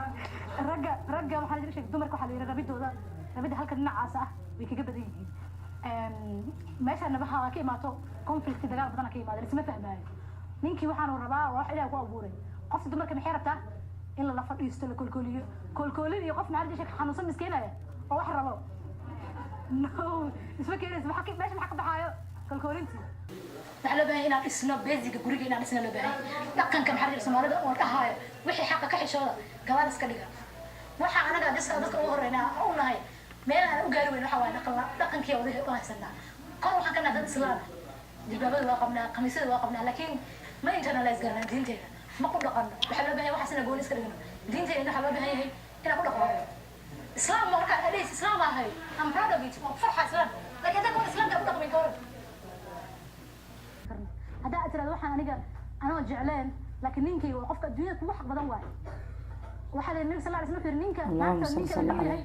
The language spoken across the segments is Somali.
ragga waxaa la sheegay dumarka waxaa la yiraahdaa rabida halka dhinacaas ah way kaga badan yihiin meesha nabaha ka imaato conflict dagaal badan ka imaado isma fahmaayo ninkii waxaan rabaa wax ilaahay ku abuuray qof dumarka maxay rabtaa in la fadhiisto la kolkooliyo iyo qof macallin sheekh xanuunsan miskiinaya oo wax rabo no isma keenaysa waxa meesha waxa ka baxaayo kolkoolintii waxa la baahan inaan isna basic guriga inaan isna la baahan dhaqanka maxalliga Soomaalida oo dhahayo wixii xaq ka xishooda gabar iska dhiga waxa anaga dadka ugu horeeyna oo nahay meel aan u gaari weyn waxa waa dhaqankii wadaha u haysanaa kor waxaan ka nadan islaam dilbaabada waa qabnaa qamiisada waa qabnaa laakiin ma internalize garna diinteena ma ku dhaqan waxa la baahan waxa sina gooni iska dhigno diinteena waxa loo baahan yahay inaan ku dhaqano islaam marka adeys islaam ahay am proud of it oo farxa islaam laakiin dadka islaamka ku dhaqmay kor هذا أترى روحنا نيجا أنا جعلان لكن نينكي وقفك الدنيا كل واحد بدن واحد واحد النبي صلى الله عليه وسلم نينكا نينكا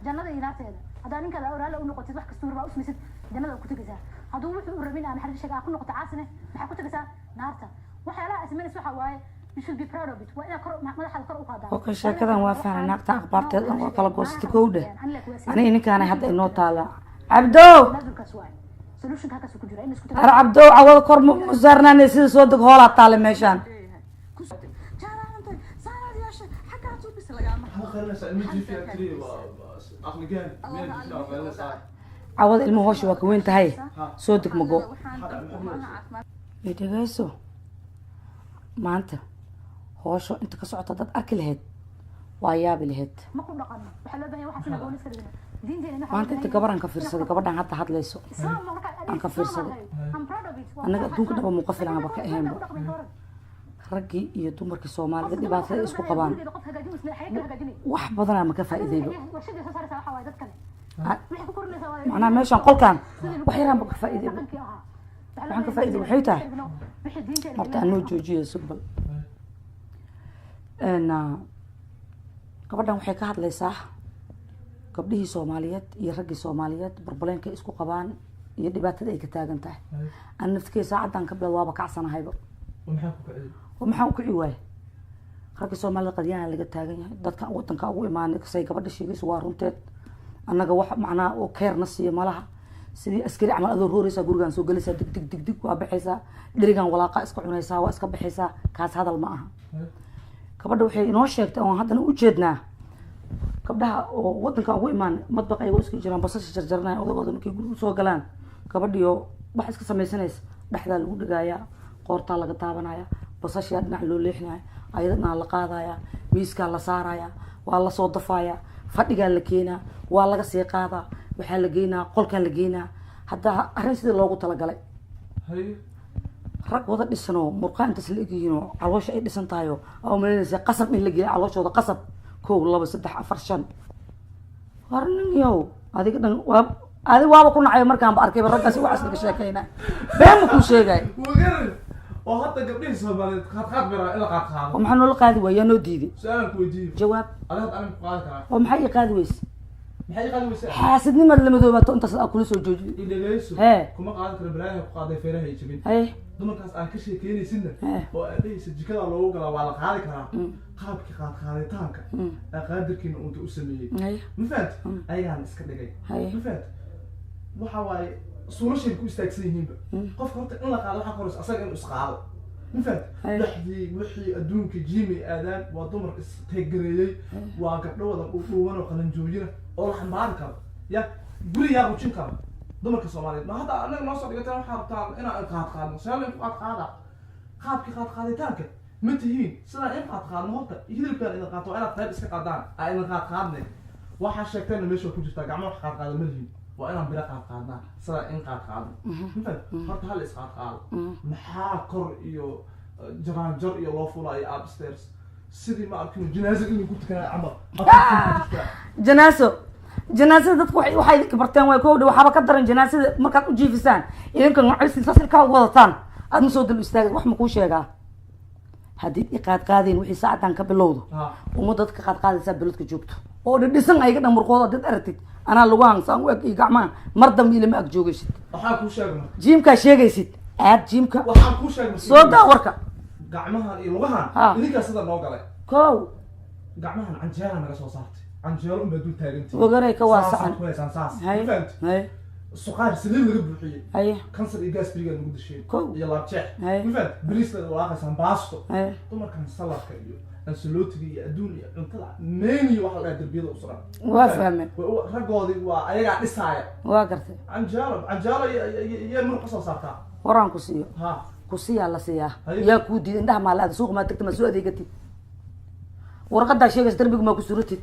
جنة يناتي هذا نينكا لا أورا لا أنو قتيل واحد كستور رأس مسد جنة كنت جزا هذا هو الرمين أنا حد شجع أكون نقطة عاسنة ما كنت جزا نارتا واحد لا أسمين سوحة واي you should be proud of it وأنا قرأ ما حد قرأ وقاعد وكل شيء كذا موافق على نقطة أخبارت وطلب قصة كودة أنا إني كان حد إنه طالع عبدو solution ka soo kujira in isku tahay abdo awal kor musarnaan sida soo deg hool taale meeshan awal ilmo hoosh waa ka weyn tahay soo deg mago idagayso maanta hoosho inta ka socota dad arki lahayd waa yaabi lahayd ma ku dhaqan waxa la baahan waxa sina boonis ka dhigna maanta inta gabaran ka fiirsaday gabadhan hadda hadlayso aan ka fiirsaday anaga adduunka dhaba muuqa filan ba ka ahaynba raggii iyo dumarkii Soomaalida dhibaatada isku qabaan wax badan ma ka faa'iideeyo macnaha meeshan qolkan wax yaraan ba ka faa'iideeyo waxaan ka faa'iideeyo waxay tahay marta anoo joojiyo subbal gabadhan waxay ka hadlaysaa gabdhihii Soomaaliyeed iyo raggii Soomaaliyeed barbaleenka isku qabaan iyo dhibaatada ay ka taagan tahay aan naftkay saacadan ka bilaabo kacsanahayba maxaa ku ciwaay raggii Soomaaliyeed qadiyaan laga taagan yahay dadka wadanka ugu imaanay say gabadha sheegayso waa runteed annaga wax macnaa oo keerna siiyo malaha sidii askari amal adoo rooraysa gurigan soo galaysa dig waa baxaysa dhirigan walaaqa iska cunaysa waa iska baxaysa kaas hadal ma aha gabadha waxay inoo sheegtay oo haddana u jeednaa gabdhaha oo wadanka ugu imaan madbaq ay isku jiraan basasha jarjarnaa odagooda markay guriga soo galaan gabadhiyo wax iska samaysanaysa dhaxda lagu dhigaaya qoorta laga taabanaya basasha dhinac loo leexnaa ayadana la qaadaya miiska la saaraya waa la soo dafaaya fadhiga la keenaa waa laga sii qaadaa waxa la geynaa qolka la geynaa hadda arrin sidii loogu talagalay rag wada dhisano murqaanta isleegiino caloosha ay dhisan tahay oo meelaysa qasab in la geeyo calooshooda qasab 1 2 3 4 5 warniyo adiga dhan waaba ku nacay markaan ba arkay raggaasi wax isla sheekayna been ku sheegay oo hadda gabdhihi Soomaaliyeed qaad bira ila qaad oo maxaa noo qaadi waaya noo diiday su'aal ku weydiiyo jawaab aan ku qaadi karaa oo maxay qaadi weys maxay qaadi weys xaasidnimo la madoobato inta saad kula soo joojiyo idagayso kuma qaadi karo bilaahi ku qaaday feeraha ay jabin dumarkaas aan ka sheekeynaysinna oo aadaysa jikada loogu galaa waa la qaadi karaa qaabki qaaditaanka qaadirkiina uu u sameeyay ma fahat ayaan iska dhigay ma fahat waxa waaye suulashay ku istaagsan yihiinba qofka horta in la qaado waxa qoros asaga in isqaado ma fahat dhaxdii wixii adduunka jimi aadaan waa dumar is teegareeyay waa gabdho wada u dhuuban oo qalan joojina oo la xambaari karo ya guriga rujin karo dumarka Soomaaliyeed ma hadda anaga noo soo dhigata waxa rabtaa inaan qaadno saaleen ku qaada qaabki qaaditaanka ma tihiin sida in qaadno horta hilibka in qaato inaad qayb iska qaadaan ay in qaadnay waxa sheegtayna meesha ku jirta gacmo wax qaado ma lihin waa inaan bila qaadna sida in qaadno horta hal is qaado maxaa kor iyo jaraan jar iyo loo fulaayo upstairs sidii ma arkin janaaso inuu ku tukanay camal janaasada dadku waxay idinka barteen way kowdha waxaaba ka daran janaasada markaad u jiifisaan idinka noocaysiisa silkaa wadataan aad ma soo dul istaagay wax ma kuu sheegaa haddii i qaadqaadeen wixii saacadan ka bilowdo ummadda dadka qaadqaadaysaa beledka joogto oo dhidhisan ayaga dhan murqooda haddaad aragtid anaa lagu hangsaan u eg iyo gacmaha mar dambe ilama ag joogaysid waxaa kuu sheegay jiimkaa sheegaysid aad jiimka waxaan kuu sheegay soo daa warka gacmahan iyo lugahan idinkaa sida noo galay kow gacmahan canjeela naga soo saartay canjeelo unbaa dul taagantii waganay ka waasacan hay suqaar saliid laga buuxiyey haye kansar iyo gastriga lagu dashay Kow. iyo laabjeex Haye. mafahant bariiska walaaqaysaan baasto haye dumarkan saladka iyo ansalootiga iyo adduun iyo cuntada menu waxa la dhahaa darbiyada u suran waa fahmeen raggoodii waa ayagaa dhisaaya waa gartay canjeelo iyo muruq ka soo saartaa waraan ku siiyo ha ku siiyaa la siiyaa Haye. yaa kuu diiday indhaha maalaada suuqa maa tagta ma soo adeegatid warqadaa sheegaysa darbiga maa ku suratid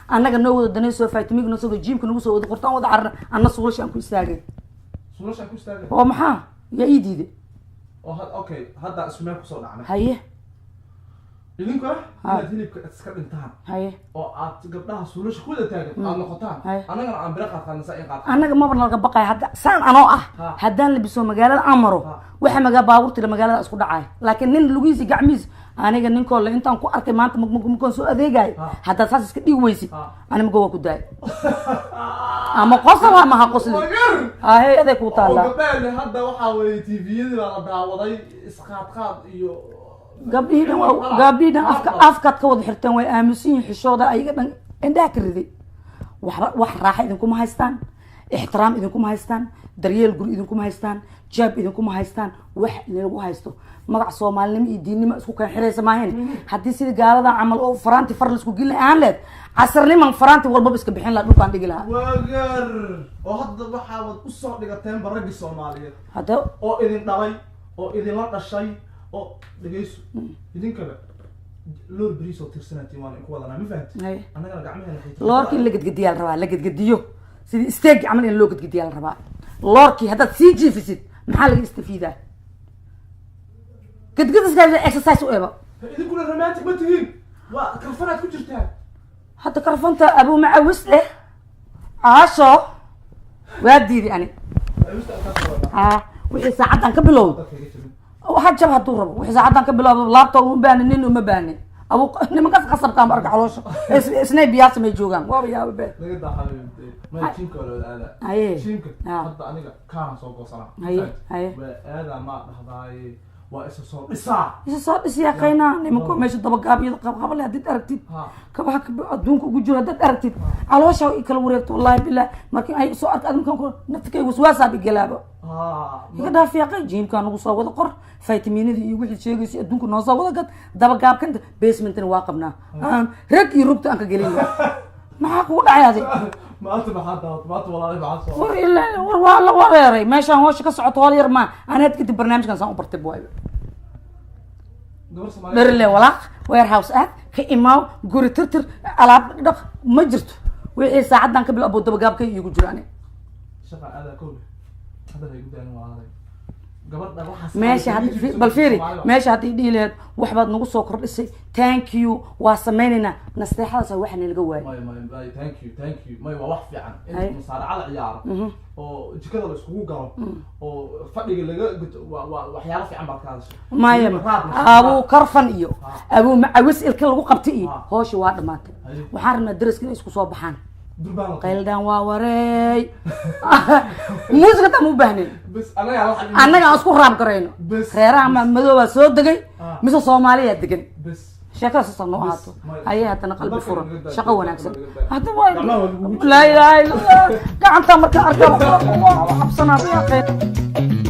annaga noo wada danayso faytimiga noo soo jiimka nagu soo wada qortaan wada carna anna suulasha aan ku istaagay suulashaan ku istaagay oo maxaa yaa ii diiday oo okay hadda isku meel kusoo dhacnay haye idinkuna inaad hilibka iska dhintaan haye oo aad gabdhaha suulasha ku wada taagan aad noqotaan Haye. annagana aan bira qaadqaadnasa in qaadqaad annaga maba nalaga baqay hadda saan anoo ah Ha. haddaan labiso magaalada aan maro Ha. waxa magaa baabuurtila magaalada isku dhacay laakiin nin lugihiisi gacmihiis aniga ninkoo le intaan ku arkay maanta mugmukaan soo adeegayo Ha. haddaad saas iska dhigi weysid Ha. ani maga waa ku daay ama qosol ama ha qosli wagar ahe aday kuu oo taallaa gabdhaha hadda waxaa weeye tviyadii baa la daawaday isqaadqaad iyo gabdhii dhan afkaad ka wada xirteen way aaminsan yihin xishooda ayaga dhan indhaha ka riday wax raaxa idinkuma haystaan ixtiraam idinkuma haystaan daryeel guri idinkuma haystaan jaab idinkuma haystaan wax lagu haysto magac soomaalinimo iyo diinnimo isku keen xiraysa maahayn haddii sidii gaaladan camal oo faraanti far laisku gelin aan leed casarniman faraanti walbaba iska bixin laha dhulkaan dhigi lahaa wagar oo hadda waxaad usoo dhigateenba raggii soomaaliyeed hadda oo idin dhalay oo idinla dhashay oo dhegayso idinkaba loor beriis oo tirsanaatiin waan inku wadanaa ma fahamti Haye. annagana gacmaheena loorki in la gedgediyaa la rabaa la gedgediyo sidii steeg camal in loo gedgediyaa la rabaa loorkii haddaad sii jiifisid maxaa laga istafiidaa gedgediska exercise u eba idinkuna romantic ma tihiin waa karfanaad ku jirtaan hadda karfanta abuu macawis leh caasho waa diiday ani wixii saacaddan ka bilowd waxa jab hadduu rabo wixii saacaddan ka bilowdo laabta uma baahni nin uma baahni abu nimankaas qasabkaan arka caloosha isnay biyaasa may joogaan waaba yaaba bee laga daxayo ma jiimka wala aada haye jiimka Ah. hadda aniga kaana soo goosanaa Haye, haye. waa aada ma dhahdaaye waa isa soo dhisaa isa soo dhisiyaa qaynaa nimanko meesha dabagaabiyada qabqabale haddaad aragtid ha kabaha adduunka ugu jiro haddaad aragtid caloosha i kala wareegto wallahi bilah markii ay soo arka adinkan naftikay waswaasaa dhigalaaba ha iga dhaaf yaaqay jiimkaa nagu soo wada qor faytaminadii iyo wixii sheegaysa adduunka noo soo wada gad dabagaabkanta basementna waa qabnaa rag iyo rugta aan ka gelin maxaa kugu dhacay adi maanta maxaa daawad maanta walaalay maxaa soo war waa la wareeray meeshaan hoosha ka socoto hal yar maa anaad kadib barnaamijkan saan u bartay buay gabar Soomaaliyeed dherle walaaq warehouse aad ka imaaw guri tirtir alaab dhaq ma jirto wixii saacaddan ka bilabo dabagaabka iigu jiraan shaqa aada kowle hadda ay gudaan walaalay gabadha waxaas meesha bal fiiri meesha haddii dhihi laheed waxbaad nagu soo kordhisay thank you waa sameynaynaa nasteexadaas waxa nalaga waayay may thank you may waa wax fiican Haye. in musaaracada ciyaaro oo jikada la iskugu galo oo fadhiga laga guto waa waxyaalo fiican baad ka hadashay maya abuu karfan iyo abuu macawis ilka lagu qabtay iyo Ah. hoosha waa dhamaatay Haye. waxaan rabnaa daraska inay isku soo baxaan durbaan qayldaan waa wareey muusiga taan u baahnayn bas anaga wax annaga aan isku raab garayno Bes. reeraha madoobaa soo degay Ah. mise soomaaliyaa degan bas sheekada saasaa noo Bes. ahaato Ma- ayay haddana qalbi Dadka furan naga daa- shaqo wanaagsan dadka naga daa- hadda Gacmaha waa lagugu waa laa ilaaha illa allah gacanta marka arkaa waa cabsanaa